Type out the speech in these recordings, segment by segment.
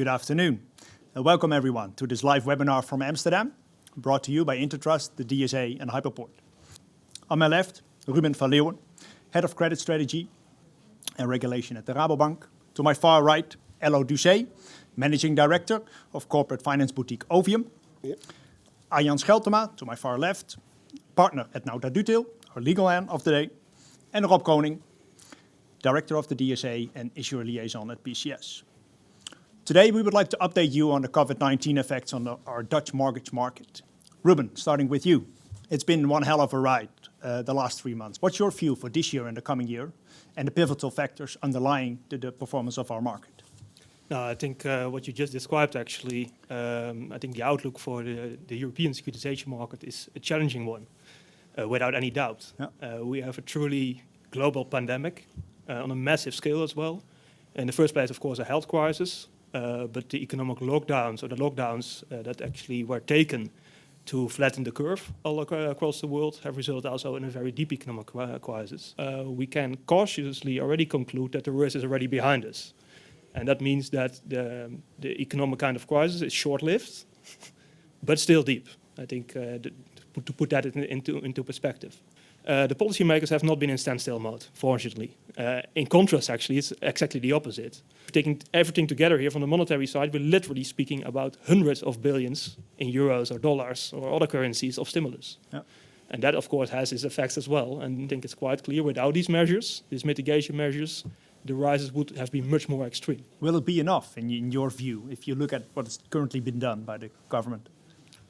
Good afternoon. Welcome everyone to this live webinar from Amsterdam, brought to you by Intertrust, the Dusee and Hypoport. On my left, Ruben van Leeuwen, Head of Credit Strategy and Regulation at the Rabobank. To my far right, Ello Dusee, Managing Director of Corporate Finance Boutique Ovium. Yep. Arjan Scheltema, to my far left, Partner at NautaDutilh, our legal hand of the day. And Rob Koning, Director of the Dusee and Issuer Liaison at PCS. Today we would like to update you on the COVID-19 effects on our Dutch mortgage market. Ruben, starting with you. It's been one hell of a ride the last 3 months. What's your view for this year and the coming year and the pivotal factors underlying the performance of our market? No, I think what you just described actually, I think the outlook for the European securitization market is a challenging one, without any doubt. Yeah. We have a truly global pandemic on a massive scale as well. In the first place, of course, a health crisis, but the economic lockdowns, or the lockdowns that actually were taken to flatten the curve all across the world, have resulted also in a very deep economic crisis. We can cautiously already conclude that the worst is already behind us. And that means that the economic kind of crisis is short-lived, but still deep. I think to put that into perspective. The policymakers have not been in standstill mode, fortunately. In contrast, actually, it's exactly the opposite. Taking everything together here from the monetary side, we're literally speaking about hundreds of billions in euros or dollars or other currencies of stimulus. Yeah. And that, of course, has its effects as well. And I think it's quite clear without these measures, these mitigation measures, the rises would have been much more extreme. Will it be enough, in your view, if you look at what has currently been done by the government?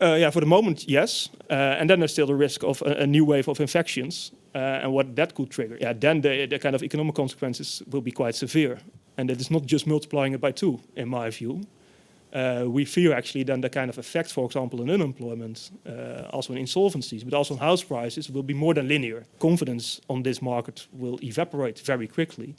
Yeah, for the moment, yes. And then there's still the risk of a new wave of infections and what that could trigger. Yeah, then the kind of economic consequences will be quite severe. And it is not just multiplying it by 2, in my view. We fear actually then the kind of effect, for example, in unemployment, also in insolvencies, but also on house prices will be more than linear. Confidence on this market will evaporate very quickly.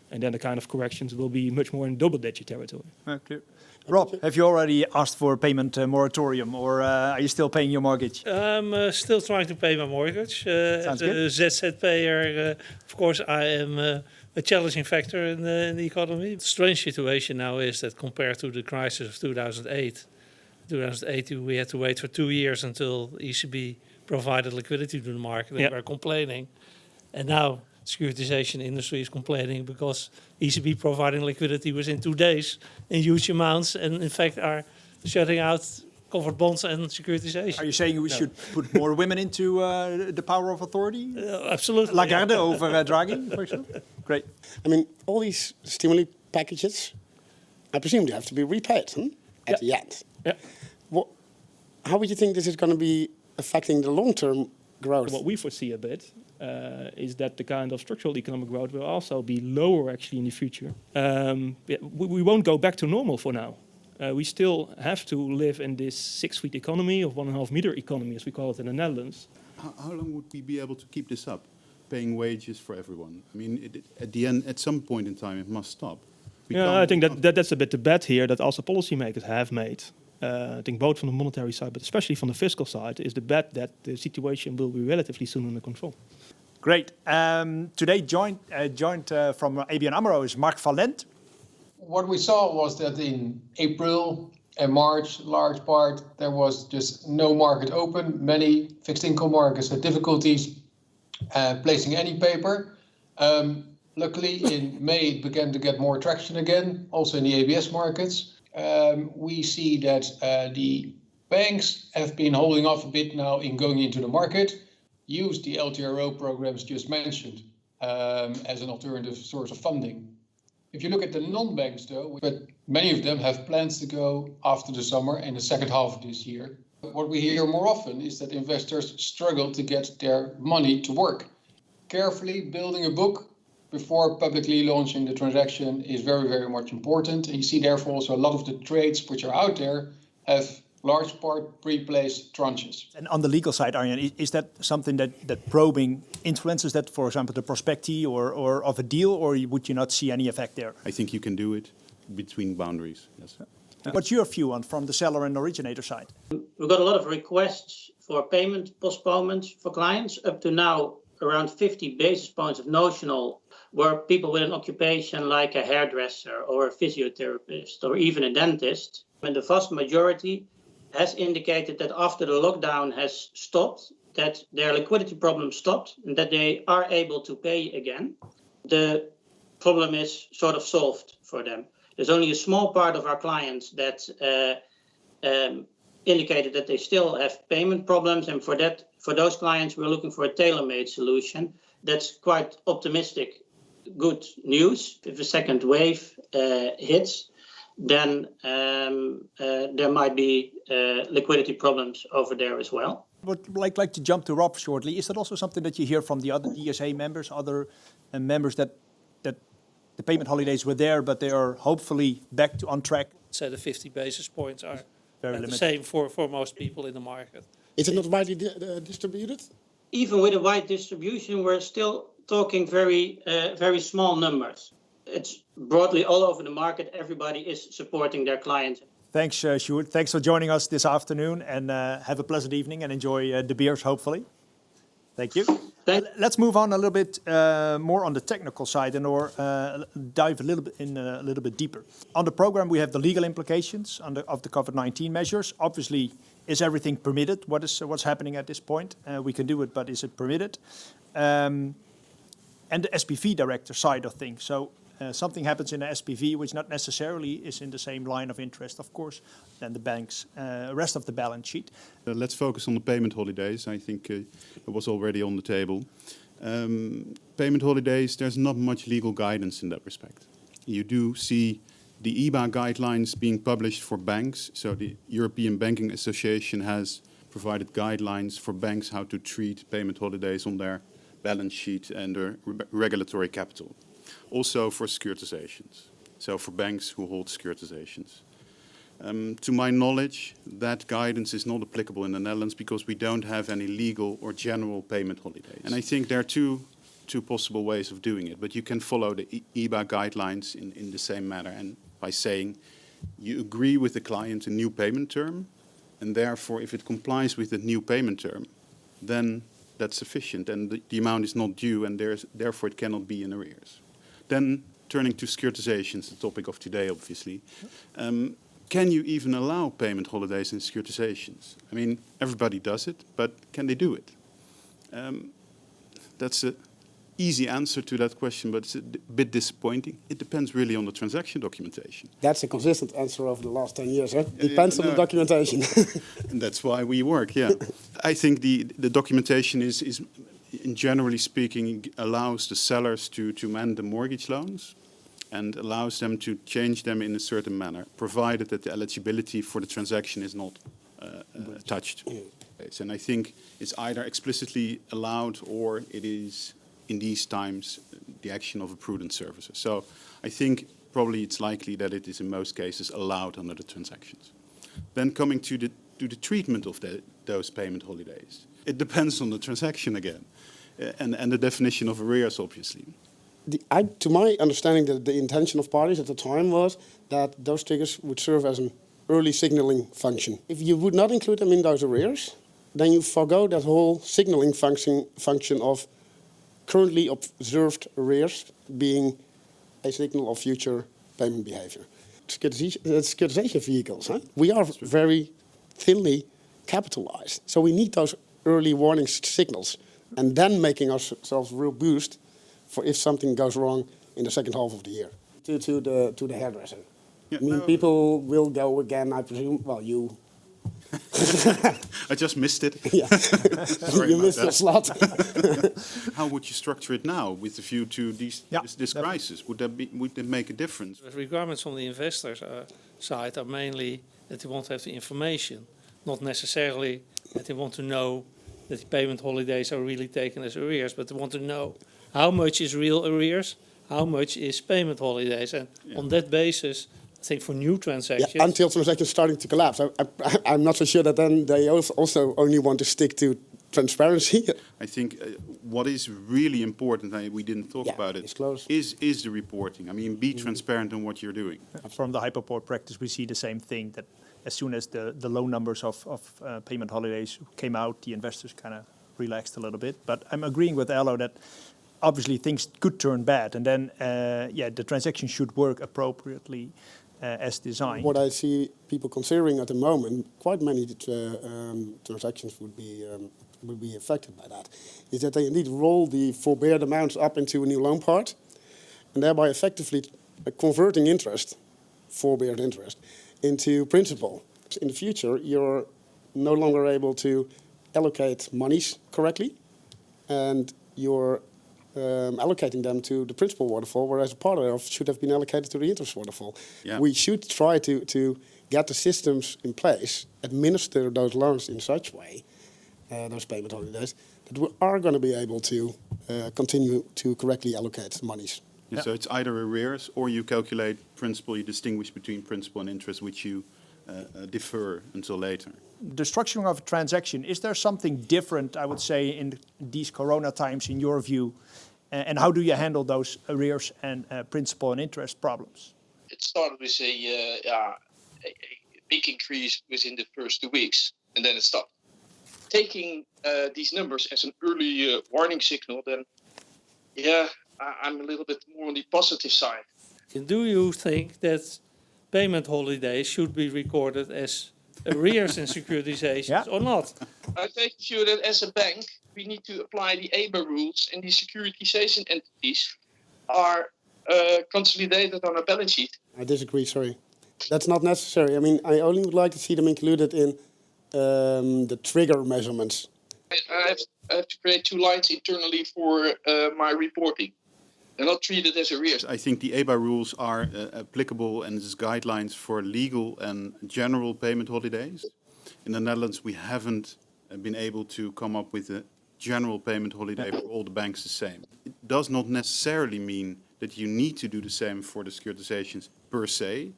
And then the kind of corrections will be much more in double-digit territory. Clear. Rob, have you already asked for a payment moratorium, or are you still paying your mortgage? I'm still trying to pay my mortgage. As a ZZ payer, of course, I am a challenging factor in the economy. The strange situation now is that compared to the crisis of 2008, we had to wait for 2 years until the ECB provided liquidity to the market. They were complaining. And now securitization industry is complaining because ECB providing liquidity within 2 days in huge amounts and in fact are shutting out covered bonds and securitization. Are you saying we should put more women into the power of authority? Absolutely. Lagarde over Draghi, for example? Great. I mean, all these stimuli packages, I presume they have to be repaid at the end. Yeah. How would you think this is going to be affecting the long-term growth? What we foresee a bit is that the kind of structural economic growth will also be lower actually in the future. We won't go back to normal for now. We still have to live in this 6 feet economy of 1.5 meter economy, as we call it in the Netherlands. How long would we be able to keep this up, paying wages for everyone? I mean, at the end, at some point in time, it must stop. I think that's a bit the bet here that also policymakers have made. I think both from the monetary side, but especially from the fiscal side, is the bet that the situation will be relatively soon under control. Great. Today joined from ABN AMRO is Mark van Lent. What we saw was that in April and March, large part, there was just no market open. Many fixed income markets had difficulties placing any paper. Luckily, in May, it began to get more traction again, also in the ABS markets. We see that the banks have been holding off a bit now in going into the market, use the LTRO programs just mentioned as an alternative source of funding. If you look at the non-banks though, but many of them have plans to go after the summer and the second half of this year. What we hear more often is that investors struggle to get their money to work. Carefully building a book before publicly launching the transaction is very, very much important. And you see therefore also a lot of the trades which are out there have large part pre-placed tranches. And on the legal side, Arjan, is that something that probing influences that, for example, the prospecti or of a deal, or would you not see any effect there? I think you can do it between boundaries, yes. What's your view on from the seller and originator side? We've got a lot of requests for payment postponements for clients. Up to now, around 50 basis points of notional were people with an occupation like a hairdresser or a physiotherapist or even a dentist. And the vast majority has indicated that after the lockdown has stopped, that their liquidity problem stopped and that they are able to pay again. The problem is sort of solved for them. There's only a small part of our clients that indicated that they still have payment problems, and for those clients, we're looking for a tailor-made solution. That's quite optimistic, good news. If a second wave hits, then there might be liquidity problems over there as well. Would like to jump to Rob shortly. Is that also something that you hear from the other DSA members, other members that the payment holidays were there, but they are hopefully back on track? So the 50 basis points are Very the limited. same for most people in the market. Is it not widely distributed? Even with a wide distribution, we're still talking very small numbers. It's broadly all over the market. Everybody is supporting their clients. Thanks, Sjoerd. Thanks for joining us this afternoon, and have a pleasant evening and enjoy the beers, hopefully. Thank you. Let's move on a little bit more on the technical side and or dive a little bit deeper. On the program, we have the legal implications of the COVID-19 measures. Obviously, is everything permitted? What's happening at this point? We can do it, but is it permitted? And the SPV director side of things. So something happens in the SPV, which not necessarily is in the same line of interest, of course, than the bank's rest of the balance sheet. Let's focus on the payment holidays. I think it was already on the table. Payment holidays, there's not much legal guidance in that respect. You do see the EBA guidelines being published for banks. So the European Banking Association has provided guidelines for banks how to treat payment holidays on their balance sheet and their regulatory capital. Also for securitizations, so for banks who hold securitizations. To my knowledge, that guidance is not applicable in the Netherlands because we don't have any legal or general payment holidays. And I think there are two possible ways of doing it, but you can follow the EBA guidelines in the same manner, and by saying you agree with the client a new payment term, and therefore if it complies with the new payment term, then that's sufficient and the amount is not due and therefore it cannot be in arrears. Then turning to securitizations, the topic of today obviously, can you even allow payment holidays in securitizations? I mean, everybody does it, but can they do it? That's an easy answer to that question, but it's a bit disappointing. It depends really on the transaction documentation. That's a consistent answer over the last 10 years. Depends on the documentation. And that's why we work, yeah. I think the documentation is, in generally speaking, allows the sellers to amend the mortgage loans and allows them to change them in a certain manner, provided that the eligibility for the transaction is not touched. And I think it's either explicitly allowed or it is, in these times, the action of a prudent servicer. So I think probably it's likely that it is in most cases allowed under the transactions. Then coming to the treatment of those payment holidays. It depends on the transaction again, and the definition of arrears, obviously. To my understanding, the intention of parties at the time was that those triggers would serve as an early signaling function. If you would not include them in those arrears, then you forgo that whole signaling function of currently observed arrears being a signal of future payment behavior. Securitization vehicles, we are very thinly capitalized. So we need those early warning signals and then making ourselves robust for if something goes wrong in the second half of the year. To the hairdresser. Yeah, I mean, people will go again, I presume. Well, you. I just missed it. Yeah. Sorry you missed the slot. How would you structure it now with a view to this crisis? Would that make a difference? The requirements from the investors side are mainly that they want to have the information, not necessarily that they want to know that the payment holidays are really taken as arrears, but they want to know how much is real arrears, how much is payment holidays, and on that basis, I think for new transactions... Yeah, until transactions starting to collapse. I'm not so sure that then they also only want to stick to transparency. I think what is really important, we didn't talk about it, is the reporting. I mean, be transparent on what you're doing. From the Hypoport practice, we see the same thing, that as soon as the low numbers of payment holidays came out, the investors kind of relaxed a little bit. But I'm agreeing with Ello that obviously things could turn bad, and then the transaction should work appropriately as designed. What I see people considering at the moment, quite many transactions would be affected by that, is that they indeed roll the forbeared amounts up into a new loan part, and thereby effectively converting interest, forbeared interest, into principal. In the future, you're no longer able to allocate monies correctly, and you're allocating them to the principal waterfall, whereas a part of should have been allocated to the interest waterfall. Yeah. We should try to get the systems in place, administer those loans in such way, those payment holidays, that we are going to be able to continue to correctly allocate monies. Yeah. So it's either arrears or you calculate principal, you distinguish between principal and interest, which you defer until later. The structuring of a transaction, is there something different, I would say, in these corona times, in your view? And how do you handle those arrears and principal and interest problems? It started with a big increase within the first 2 weeks, and then it stopped. Taking these numbers as an early warning signal, then, I'm a little bit more on the positive side. Do you think that payment holidays should be recorded as arrears in securitizations or not? I take you that as a bank, we need to apply the EBA rules, and the securitization entities are consolidated on a balance sheet. I disagree, sorry. That's not necessary. I mean, I only would like to see them included in the trigger measurements. I have to create 2 lines internally for my reporting. They're not treated as arrears. I think the EBA rules are applicable and as guidelines for legal and general payment holidays. In the Netherlands, we haven't been able to come up with a general payment holiday for all the banks the same. It does not necessarily mean that you need to do the same for the securitizations per se,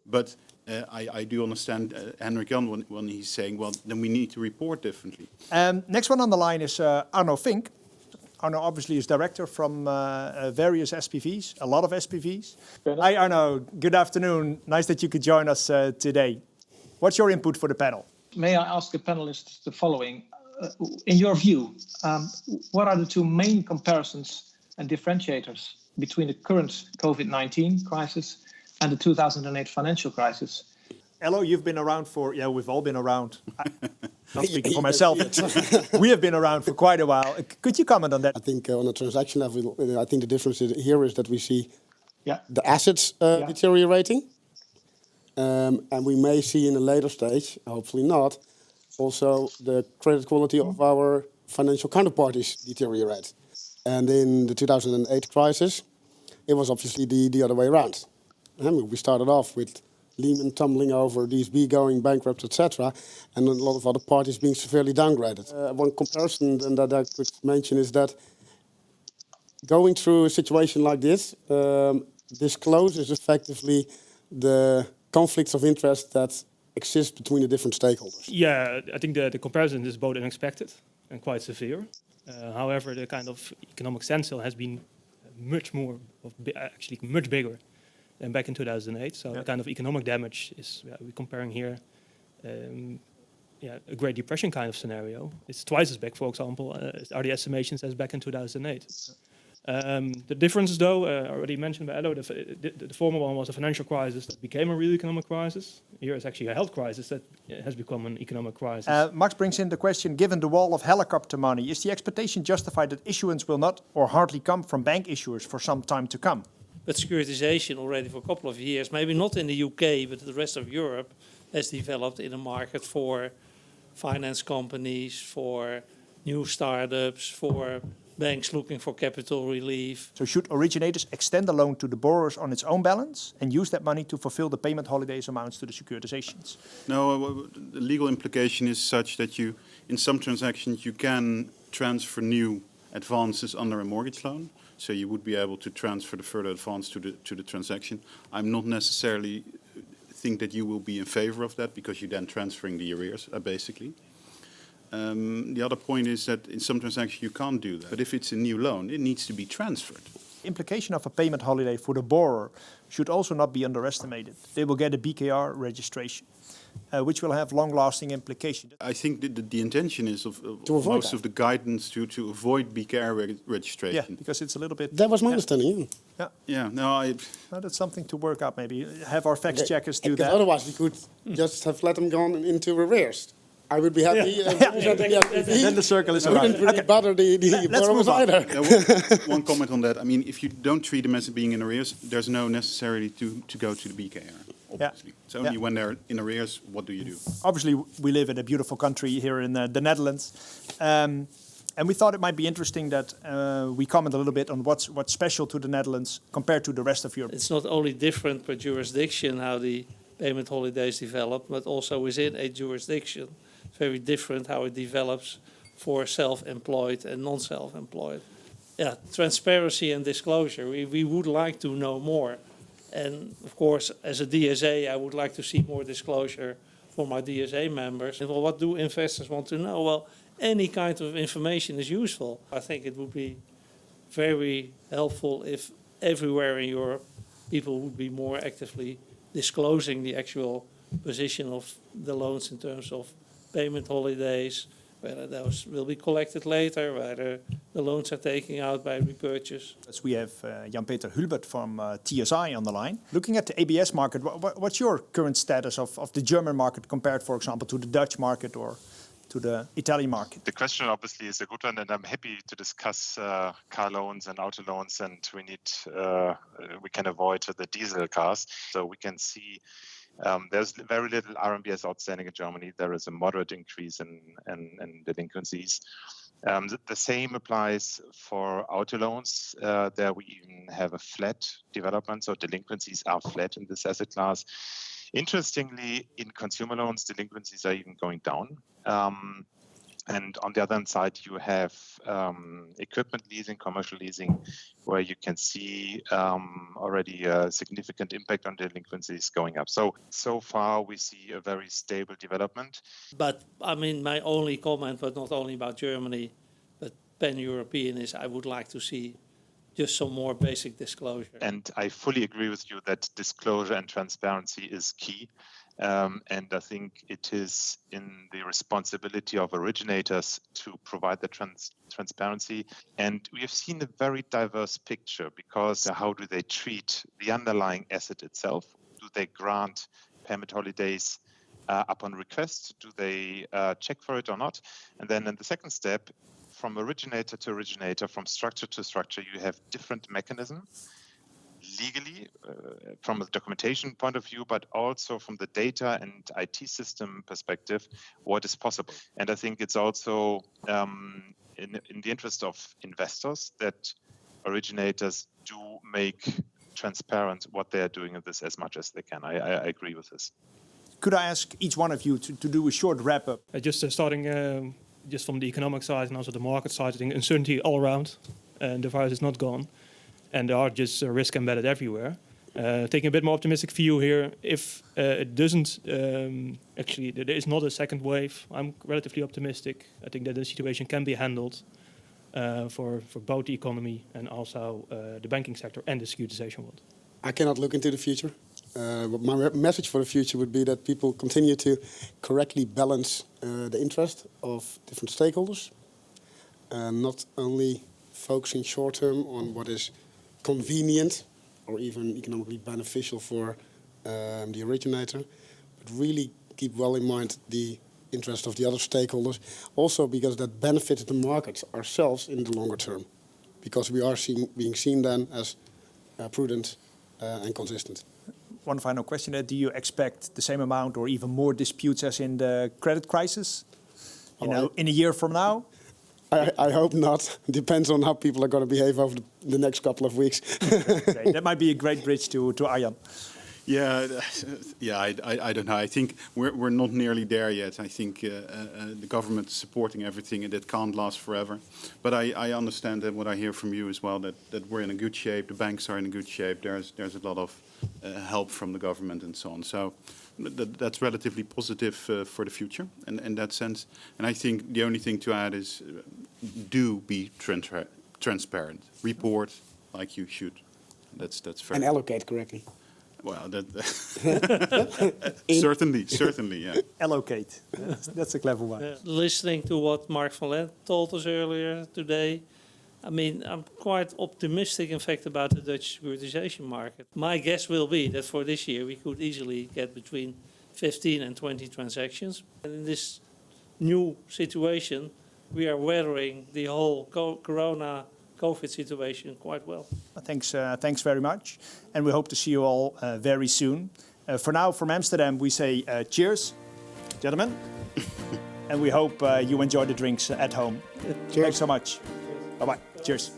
but I do understand Henrik Jan when he's saying, well, then we need to report differently. Next one on the line is Arno Fink. Arno obviously is director from various SPVs, a lot of SPVs. Hi Arno, good afternoon. Nice that you could join us today. What's your input for the panel? May I ask the panelists the following? In your view, what are the 2 main comparisons and differentiators between the current COVID-19 crisis and the 2008 financial crisis? Ello, you've been around for, we've all been around. Not speaking for myself. We have been around for quite a while. Could you comment on that? I think on a transaction level, I think the difference here is that we see the assets deteriorating. And we may see in a later stage, hopefully not, also the credit quality of our financial counterparties deteriorate. And in the 2008 crisis, it was obviously the other way around. We started off with Lehman tumbling over, DSB going bankrupt, etc., and a lot of other parties being severely downgraded. One comparison that I could mention is that going through a situation like this discloses effectively the conflicts of interest that exist between the different stakeholders. Yeah, I think the comparison is both unexpected and quite severe. However, the kind of economic standstill has been much bigger than back in 2008. So the kind of economic damage is, we're comparing here, a Great Depression kind of scenario. It's twice as big, for example, are the estimations as back in 2008. The difference, though, already mentioned by Ello, the former one was a financial crisis that became a real economic crisis. Here is actually a health crisis that has become an economic crisis. Max brings in the question, given the wall of helicopter money, is the expectation justified that issuance will not or hardly come from bank issuers for some time to come? But securitization already for a couple of years, maybe not in the UK, but the rest of Europe, has developed in a market for finance companies, for new startups, for banks looking for capital relief. So should originators extend the loan to the borrowers on its own balance and use that money to fulfill the payment holidays amounts to the securitizations? No, the legal implication is such that you, in some transactions, you can transfer new advances under a mortgage loan. So you would be able to transfer the further advance to the transaction. I'm not necessarily think that you will be in favor of that because you're then transferring the arrears, basically. The other point is that in some transactions you can't do that. But if it's a new loan, it needs to be transferred. implication of a payment holiday for the borrower should also not be underestimated. They will get a BKR registration, which will have long-lasting implications. I think the intention is of avoid most that. of the guidance to avoid BKR registration. Yeah, because it's a little bit... That was my understanding. Yeah. Yeah, no, Well, that's something to work out maybe. Have our fact checkers do Because that. otherwise we could just have let them go into arrears. I would be happy. Then the circle is around. Wouldn't really bother the borrowers move on. either. one comment on that. I mean, if you don't treat them as being in arrears, there's no necessary to go to the BKR. Obviously, it's only when they're in arrears. What do you do? Obviously, we live in a beautiful country here in the Netherlands. And we thought it might be interesting that we comment a little bit on what's special to the Netherlands compared to the rest of Europe. It's not only different per jurisdiction how the payment holidays develop, but also within a jurisdiction. Very different how it develops for self-employed and non-self-employed. Yeah, transparency and disclosure. We would like to know more. And of course, as a DSA, I would like to see more disclosure for my DSA members. And well, what do investors want to know? Well, any kind of information is useful. I think it would be very helpful if everywhere in Europe people would be more actively disclosing the actual position of the loans in terms of payment holidays, whether those will be collected later, whether the loans are taken out by repurchase. As we have Jan-Peter Hulbert from TSI on the line. Looking at the ABS market, what's your current status of the German market compared, for example, to the Dutch market or to the Italian market? The question obviously is a good one, and I'm happy to discuss car loans and auto loans, and we can avoid the diesel cars. So we can see there's very little RMBS outstanding in Germany. There is a moderate increase in delinquencies. The same applies for auto loans. There we even have a flat development, so delinquencies are flat in this asset class. Interestingly, in consumer loans, delinquencies are even going down. And on the other hand side, you have equipment leasing, commercial leasing, where you can see already a significant impact on delinquencies going up. So far, we see a very stable development. But I mean, my only comment, but not only about Germany, but pan-European, is I would like to see just some more basic disclosure. And I fully agree with you that disclosure and transparency is key. And I think it is in the responsibility of originators to provide the transparency. And we have seen a very diverse picture because how do they treat the underlying asset itself? Do they grant payment holidays upon request? Do they check for it or not? And then in the second step, from originator to originator, from structure to structure, you have different mechanisms. Legally, from a documentation point of view, but also from the data and IT system perspective, what is possible. And I think it's also in the interest of investors that originators do make transparent what they are doing in this as much as they can. I agree with this. Could I ask each one of you to do a short wrap-up? Just starting just from the economic side and also the market side, I think uncertainty all around, and the virus is not gone. And there are just risk embedded everywhere. Taking a bit more optimistic view here, if it doesn't, actually there is not a second wave, I'm relatively optimistic. I think that the situation can be handled for both the economy and also the banking sector and the securitization world. I cannot look into the future. But my message for the future would be that people continue to correctly balance the interest of different stakeholders, not only focusing short term on what is convenient or even economically beneficial for the originator, but really keep well in mind the interest of the other stakeholders, also because that benefits the markets ourselves in the longer term, because we are being seen then as prudent and consistent. One final question: do you expect the same amount or even more disputes as in the credit crisis? In a year from now? I hope not. Depends on how people are going to behave over the next couple of weeks. Great. That might be a great bridge to Arjan. Yeah, I don't know. I think we're not nearly there yet. I think the government is supporting everything, and it can't last forever. But I understand that what I hear from you as well, that we're in a good shape. The banks are in a good shape. There's a lot of help from the government and so on. So that's relatively positive for the future in that sense. And I think the only thing to add is do be transparent. Report like you should. That's fair. And allocate correctly. Well, certainly, yeah. Allocate. That's a clever one. Listening to what Mark van Lent told us earlier today, I mean, I'm quite optimistic, in fact, about the Dutch securitization market. My guess will be that for this year we could easily get between 15 and 20 transactions. And in this new situation, we are weathering the whole Corona COVID situation quite well. Thanks very much. And we hope to see you all very soon. For now, from Amsterdam, we say cheers, gentlemen. And we hope you enjoy the drinks at home. Cheers. Thanks so much. Bye-bye. Cheers.